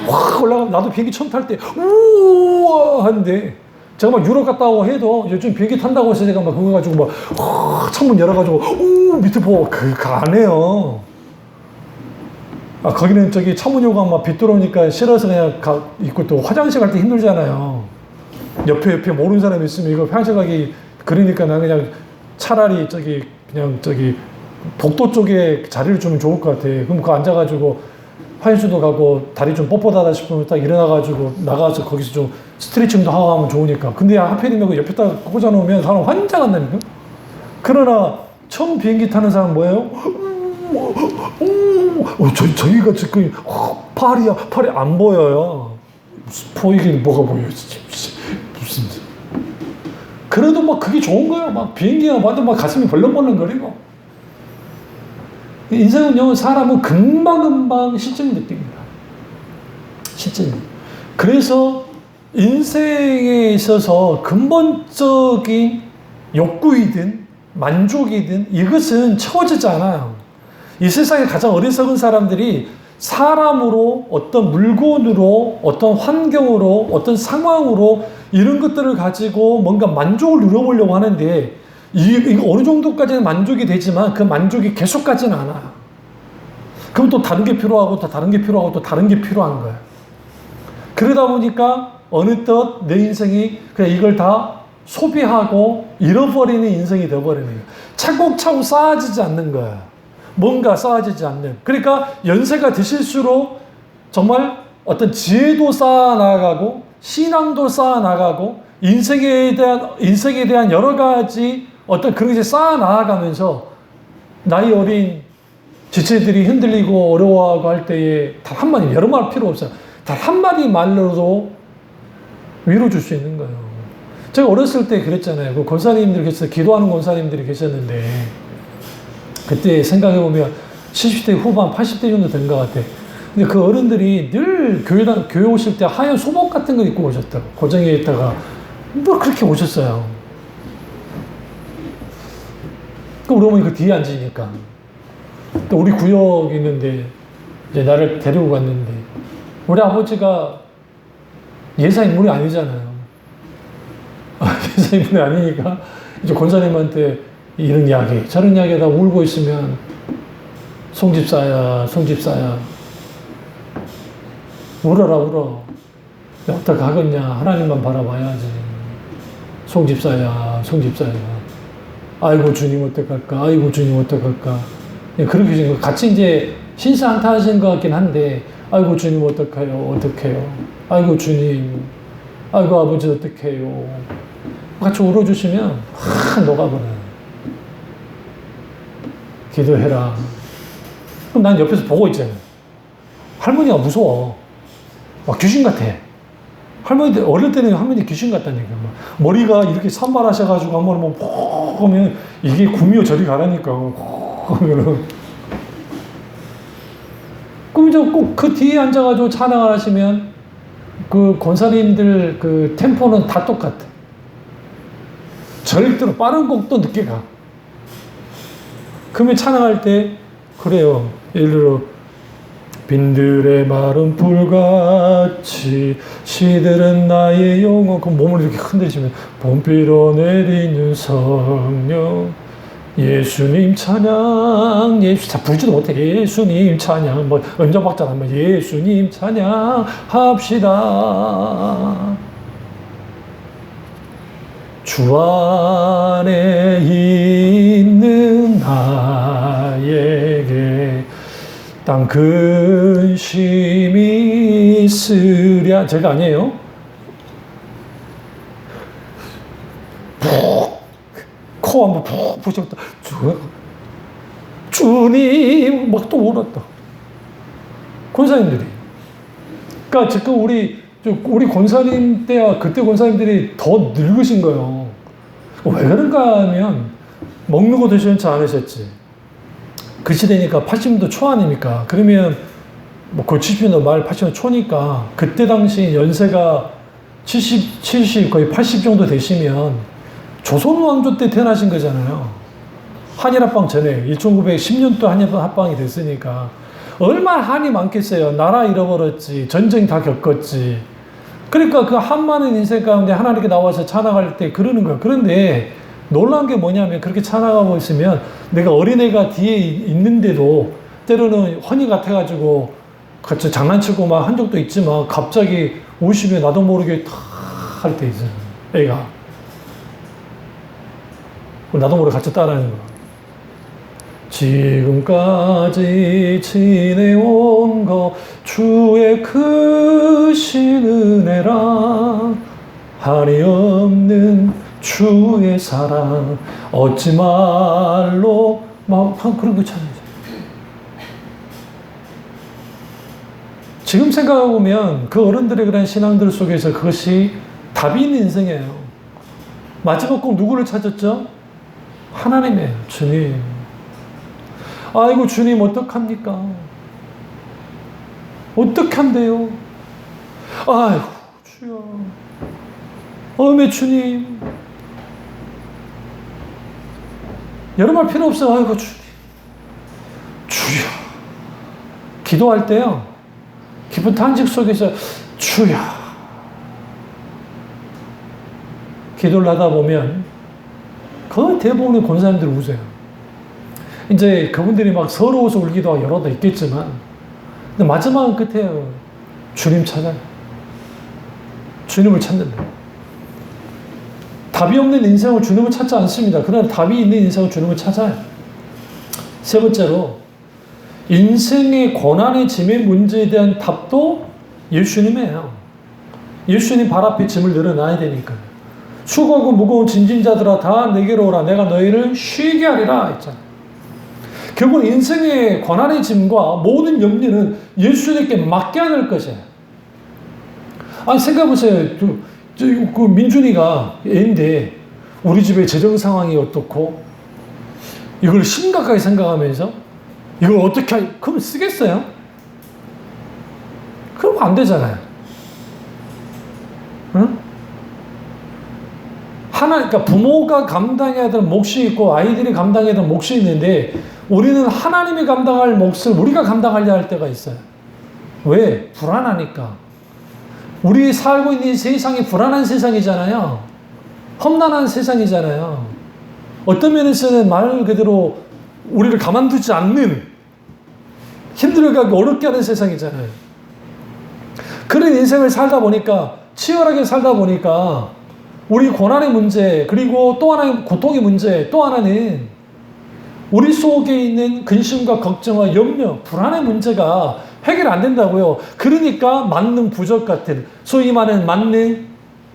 확 올라가면 나도 비행기 처음 탈 때, 우와! 하는데, 제가 막 유럽 갔다 오고 해도 요즘 비행기 탄다고 해서 제가 막 그거 가지고 막, 창문 열어가지고, 밑에 보고, 그거 안 해요. 거기는 저기 창문요가 막 빛 들어오니까 싫어서 그냥 있고 또 화장실 갈 때 힘들잖아요. 옆에 모르는 사람이 있으면 이거 화장실 가기 그러니까 나 그냥 차라리 그냥 복도 쪽에 자리를 주면 좋을 것 같아. 그럼 그거 앉아가지고 화장실도 가고 다리 좀 뻣뻣하다 싶으면 딱 일어나가지고 나가서 거기서 좀 스트레칭도 하고 하면 좋으니까. 근데 하필이면 그 옆에다 꽂아놓으면 사람 환장한다니까. 그러나 처음 비행기 타는 사람 뭐예요? 저기가 지금 팔이 안 보여요. 보이긴 뭐가 보여요. 무슨 그래도 막 그게 좋은 거야. 막 비행기가 봐도 막 가슴이 벌렁벌렁거리고. 인생은요, 사람은 금방금방 실증을 느낍니다. 실증. 그래서 인생에 있어서 근본적인 욕구이든 만족이든 이것은 채워지지 않아요. 이 세상에 가장 어리석은 사람들이 사람으로, 어떤 물건으로, 어떤 환경으로, 어떤 상황으로 이런 것들을 가지고 뭔가 만족을 누려보려고 하는데 이거 어느 정도까지는 만족이 되지만 그 만족이 계속 가지는 않아요. 그럼 또 다른 게 필요하고 또 다른 게 필요하고 또 다른 게 필요한 거예요. 그러다 보니까 어느덧 내 인생이 그냥 이걸 다 소비하고 잃어버리는 인생이 되어버리는 거예요. 차곡차곡 쌓아지지 않는 거예요. 뭔가 쌓아지지 않는. 그러니까 연세가 드실수록 정말 어떤 지혜도 쌓아나가고 신앙도 쌓아나가고 인생에 대한 여러 가지 어떤 그런 것이 쌓아나가면서 나이 어린 지체들이 흔들리고 어려워하고 할 때에 단 한마디, 여러 말 필요 없어요. 단 한마디 말로도 위로 줄 수 있는 거예요. 제가 어렸을 때 그랬잖아요. 그 권사님들 계셔서 기도하는 권사님들이 계셨는데 그때 생각해보면 70대 후반, 80대 정도 된 것 같아. 근데 그 어른들이 늘 교회 오실 때 하얀 소복 같은 거 입고 오셨다고. 고정에 있다가 늘 그렇게 오셨어요. 그 우리 어머니 그 뒤에 앉으니까. 또 우리 구역 있는데 이제 나를 데리고 갔는데 우리 아버지가 예사 인물이 아니잖아요. 예사 인물이 아니니까 이제 권사님한테 이런 이야기 저런 이야기하다 울고 있으면 송집사야 울어라 울어. 어떡하겠냐 하나님만 바라봐야지. 송집사야 아이고 주님 어떡할까 아이고 주님 어떡할까. 그렇게 지금 같이 이제 신사 한타 하신 것 같긴 한데 아이고 주님 어떡해요 아이고 주님 아이고 아버지 어떡해요. 같이 울어주시면 확 녹아버려요. 기도해라. 그럼 난 옆에서 보고 있잖아요. 할머니가 무서워. 막 귀신 같아. 할머니들, 어릴 때는 할머니 귀신 같다니까. 머리가 이렇게 산만하셔가지고 한번 뭐 푹 하면 이게 구미호 저리 가라니까. 그러면은. 그럼 이제 꼭 그 뒤에 앉아가지고 찬양을 하시면 그 권사님들 그 템포는 다 똑같아. 절대로 빠른 곡도 늦게 가. 그러면 찬양할 때 그래요. 예를 들어 빈들의 마른 불같이 시들은 나의 영혼. 그 몸을 이렇게 흔들시면 봄비로 내리는 성령 예수님 찬양 자 부르지도 못해. 예수님 찬양 뭐 은정박자 하면 예수님 찬양 합시다. 주 안에 있는 나에게 땅 근심이 있으랴. 제가 아니에요. 코 한번 푹 부셨다. 주님 막 또 울었다. 권사님들이. 그러니까 지금 우리 권사님 때와 그때 권사님들이 더 늙으신 거예요. 왜 그런가 하면 먹는 거 드시지 않으셨지. 그 시대니까 80년도 초 아닙니까? 그러면 뭐 그 70년도 말 80년도 초니까 그때 당시 연세가 70 거의 80 정도 되시면 조선 왕조 때 태어나신 거잖아요. 한일합방 전에 1910년도 한일합방이 됐으니까 얼마나 한이 많겠어요. 나라 잃어버렸지. 전쟁 다 겪었지. 그러니까 그 한많은 인생 가운데 하나님께 나와서 찬양할 때 그러는 거예요. 그런데 놀라운 게 뭐냐면 그렇게 찬양하고 있으면 내가 어린애가 뒤에 있는데도 때로는 허니 같아가지고 같이 장난치고 막 한 적도 있지만 갑자기 우시면 나도 모르게 탁 할 때 있어요. 애가. 나도 모르게 같이 따라하는 거야. 지금까지 지내온 것 주의 크신 은혜라 한이 없는 주의 사랑 어찌 말로 막 그런 거 있잖아요. 지금 생각해보면 그 어른들의 그런 신앙들 속에서 그것이 답이 있는 인생이에요. 마지막 꼭 누구를 찾았죠? 하나님이에요. 주님. 아이고 주님 어떡합니까? 어떡한데요? 아이고 주여. 어메 주님. 여러 말 필요 없어요. 아이고 주님. 주여. 기도할 때요. 깊은 탄식 속에서 주여. 기도를 하다 보면 거의 대부분의 권사님들이 우세요. 이제 그분들이 막 서러워서 울기도 하고 여러도 있겠지만 근데 마지막은 끝에 주님 찾아요. 주님을 찾는다. 답이 없는 인생을 주님을 찾지 않습니다. 그러나 답이 있는 인생을 주님을 찾아요. 세 번째로 인생의 고난의 짐의 문제에 대한 답도 예수님이에요. 예수님 발 앞에 짐을 늘어놔야 되니까. 수고하고 무거운 짐진 자들아 다 내게로 오라 내가 너희를 쉬게 하리라 했잖아요. 결국 인생의 고난의 짐과 모든 염려는 예수님께 맡게 하는 것이에요. 아니 생각해보세요. 그 민준이가 애인데 우리 집의 재정 상황이 어떻고 이걸 심각하게 생각하면서 이걸 어떻게 그럼 쓰겠어요? 안 되잖아요. 응? 그러니까 부모가 감당해야 될 몫이 있고 아이들이 감당해야 될 몫이 있는데 우리는 하나님이 감당할 몫을 우리가 감당하려 할 때가 있어요. 왜? 불안하니까. 우리 살고 있는 세상이 불안한 세상이잖아요. 험난한 세상이잖아요. 어떤 면에서는 말 그대로 우리를 가만두지 않는, 힘들어가고 어렵게 하는 세상이잖아요. 그런 인생을 살다 보니까, 치열하게 살다 보니까 우리 고난의 문제, 그리고 또 하나의 고통의 문제, 또 하나는 우리 속에 있는 근심과 걱정과 염려, 불안의 문제가 해결 안 된다고요. 그러니까 만능 부족 같은, 소위 말하는 만능,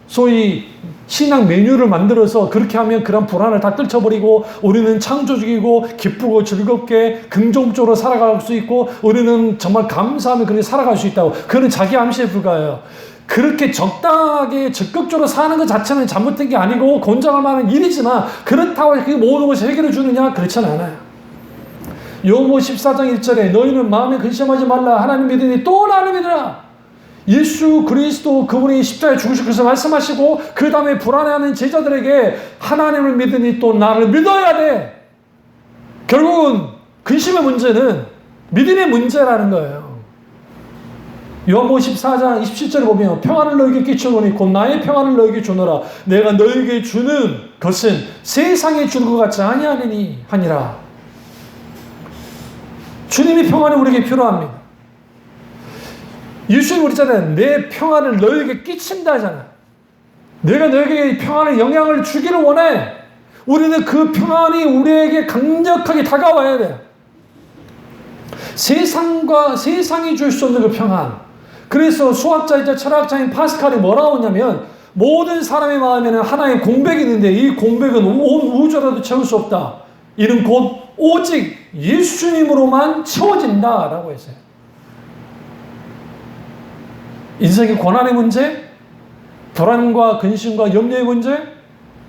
소위 신앙 메뉴를 만들어서 그렇게 하면 그런 불안을 다 떨쳐버리고 우리는 창조적이고 기쁘고 즐겁게 긍정적으로 살아갈 수 있고 우리는 정말 감사하며 그렇게 살아갈 수 있다고. 그거는 자기 암시에 불과해요. 그렇게 적당하게 적극적으로 사는 것 자체는 잘못된 게 아니고 권장할 만한 일이지만 그렇다고 그 모든 것을 해결해 주느냐? 그렇지는 않아요. 요한복음 14장 1절에 너희는 마음에 근심하지 말라. 하나님 믿으니 또 나를 믿으라. 예수 그리스도 그분이 십자가에 죽으신 것을 말씀하시고 그 다음에 불안해하는 제자들에게 하나님을 믿으니 또 나를 믿어야 돼. 결국은 근심의 문제는 믿음의 문제라는 거예요. 요한복음 14장 27절에 보면 평안을 너에게 끼쳐노니 곧 나의 평안을 너에게 주노라. 내가 너에게 주는 것은 세상에 주는 것 같지 아니하느니 하니라. 주님이 평안이 우리에게 필요합니다. 예수님 그랬잖아요. 내 평안을 너에게 끼친다 하잖아요. 내가 너에게 평안의 영향을 주기를 원해. 우리는 그 평안이 우리에게 강력하게 다가와야 돼요. 세상이 줄 수 없는 그 평안. 그래서 수학자이자 철학자인 파스칼이 뭐라고 하냐면 모든 사람의 마음에는 하나의 공백이 있는데 이 공백은 온 우주라도 채울 수 없다. 이는 곧 오직 예수님으로만 채워진다라고 했어요. 인생의 고난의 문제, 불안과 근심과 염려의 문제,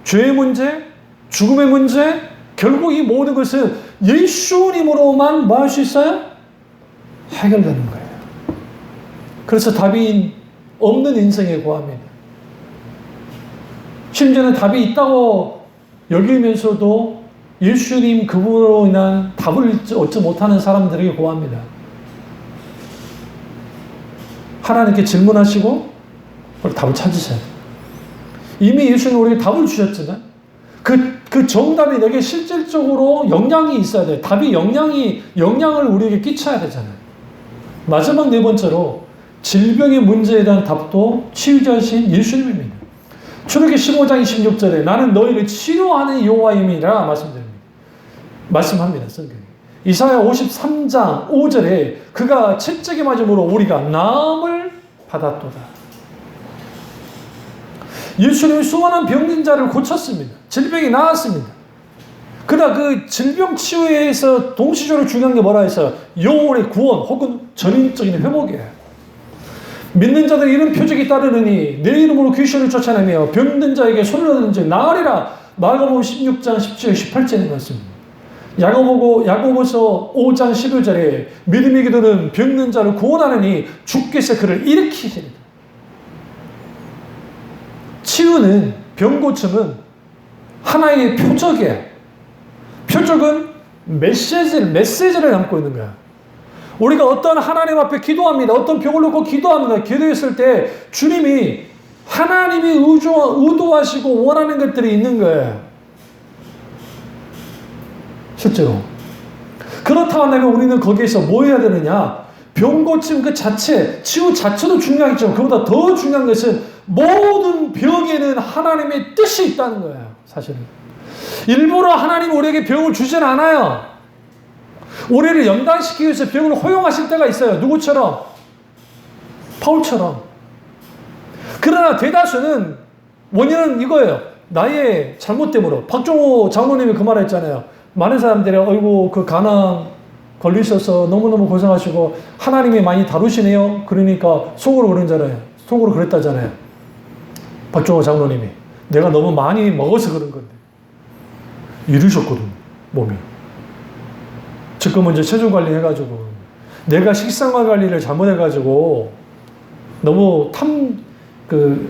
죄의 문제, 죽음의 문제, 결국 이 모든 것은 예수님으로만 뭐 할 수 있어요? 해결되는 거예요. 그래서 답이 없는 인생에 구합니다. 심지어는 답이 있다고 여기면서도 예수님 그분으로 인한 답을 얻지 못하는 사람들에게 구합니다. 하나님께 질문하시고 답을 찾으셔야 돼요. 이미 예수님 우리에게 답을 주셨지만 그 정답이 내게 실질적으로 영향이 있어야 돼요. 답이 영향을 우리에게 끼쳐야 되잖아요. 마지막 네 번째로 질병의 문제에 대한 답도 치유자이신 예수님입니다. 출애굽기 15장 26절에 나는 너희를 치료하는 여호와임이라 말씀합니다. 성경에. 이사야 53장 5절에 그가 채찍에 맞음으로 우리가 나음을 받았도다. 예수님이 수많은 병든 자를 고쳤습니다. 질병이 나았습니다. 그러나 그 질병 치유에서 동시적으로 중요한 게 뭐라 해서 영혼의 구원 혹은 전인적인 회복이에요. 믿는 자들이 이런 표적이 따르느니 내 이름으로 귀신을 쫓아내며 병든 자에게 손을 얻은지 나으리라. 마가복음 16장 17, 18절에 말씀입니다. 야고보서 5장 11절에 믿음의 기도는 병든 자를 구원하느니 주께서 그를 일으키시리라. 치유는, 병 고침은 하나의 표적이에요. 표적은 메시지를 담고 있는 거야. 우리가 어떤 하나님 앞에 기도합니다. 어떤 병을 놓고 기도합니다. 기도했을 때 주님이 하나님이 의도하시고 원하는 것들이 있는 거예요. 실제로. 그렇다고 한다면 우리는 거기에서 뭐 해야 되느냐? 병 고침 그 자체, 치유 자체도 중요하겠지만 그보다 더 중요한 것은 모든 병에는 하나님의 뜻이 있다는 거예요. 사실은. 일부러 하나님이 우리에게 병을 주진 않아요. 우리를 연단시키기 위해서 병을 허용하실 때가 있어요. 누구처럼? 바울처럼. 그러나 대다수는 원인은 이거예요. 나의 잘못 때문에. 박종호 장로님이 그 말 했잖아요. 많은 사람들이 어이구 그 간암 걸리셔서 너무너무 고생하시고 하나님이 많이 다루시네요. 그러니까 속으로 그러잖아요. 속으로 그랬다잖아요. 박종호 장로님이. 내가 너무 많이 먹어서 그런 건데. 이르셨거든, 몸이. 지금은 이제 체중 관리 해가지고 내가 식생활 관리를 잘못해가지고 너무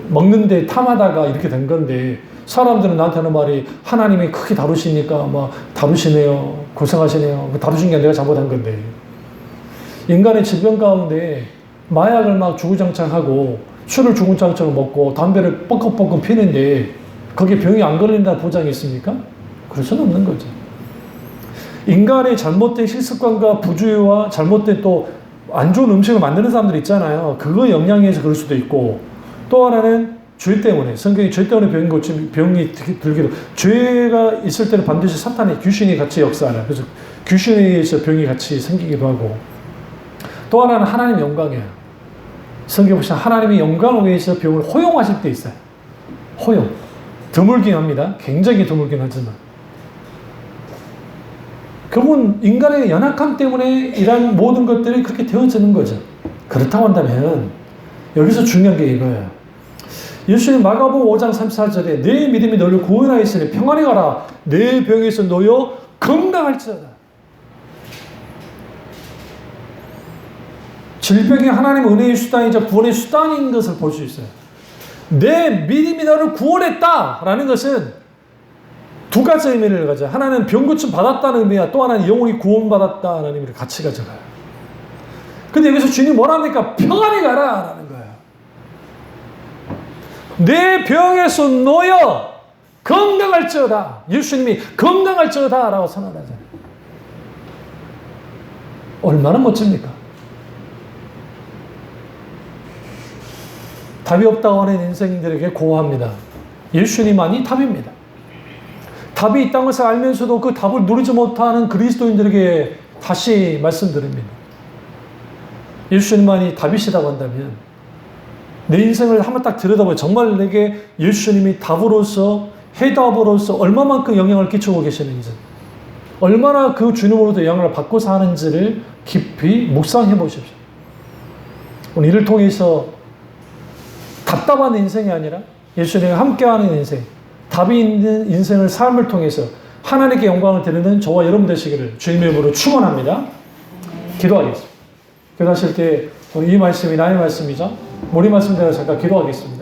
먹는데 탐하다가 이렇게 된 건데, 사람들은 나한테 하는 말이 하나님이 크게 다루시니까 막 다루시네요. 고생하시네요. 다루신 게 내가 잘못한 건데. 인간의 질병 가운데 마약을 막 주구장창하고 술을 주구장창 먹고 담배를 뻑뻑뻑 피는데 거기에 병이 안 걸린다는 보장이 있습니까? 그럴 수는 없는 거죠. 인간의 잘못된 식습관과 부주의와 잘못된 또 안 좋은 음식을 만드는 사람들 있잖아요. 그거 영향에서 그럴 수도 있고, 또 하나는 죄 때문에, 성경이 죄 때문에 병이 들기도, 죄가 있을 때는 반드시 사탄의 귀신이 같이 역사하라. 그래서 귀신에 의해서 병이 같이 생기기도 하고, 또 하나는 하나님의 영광이에요. 성경 보시면 하나님의 영광을 위해서 병을 허용하실 때 있어요. 허용. 드물긴 합니다. 굉장히 드물긴 하지만. 그건 인간의 연약함 때문에 이런 모든 것들이 그렇게 되어지는 거죠. 그렇다고 한다면 여기서 중요한 게 이거예요. 예수님 마가복음 5장 34절에 내 믿음이 너를 구원하였으니 평안히 가라. 내 병에서 놓여 건강할지어다. 질병이 하나님의 은혜의 수단이자 구원의 수단인 것을 볼 수 있어요. 내 믿음이 너를 구원했다라는 것은 두 가지 의미를 가져요. 하나는 병고침 받았다는 의미와 또 하나는 영혼이 구원받았다는 의미를 같이 가져가요. 근데 여기서 주님이 뭐라 합니까? 평안히 가라 라는 거예요. 내 병에서 놓여 건강할지어다. 예수님이 건강할지어다 라고 선언하잖아요. 얼마나 멋집니까? 답이 없다고 하는 인생들에게 고하합니다. 예수님만이 답입니다. 답이 있다는 것을 알면서도 그 답을 누리지 못하는 그리스도인들에게 다시 말씀드립니다. 예수님만이 답이시다고 한다면 내 인생을 한번 딱 들여다보면 정말 내게 예수님이 답으로서, 해답으로서 얼마만큼 영향을 끼치고 계시는지, 얼마나 그 주님으로부터 영향을 받고 사는지를 깊이 묵상해 보십시오. 오늘 이를 통해서 답답한 인생이 아니라 예수님과 함께하는 인생, 답이 있는 인생을 삶을 통해서 하나님께 영광을 드리는 저와 여러분 되시기를 주님의 이름으로 축원합니다. 기도하겠습니다. 기도하실 때 이 말씀이 나의 말씀이죠. 우리 말씀대로 잠깐 기도하겠습니다.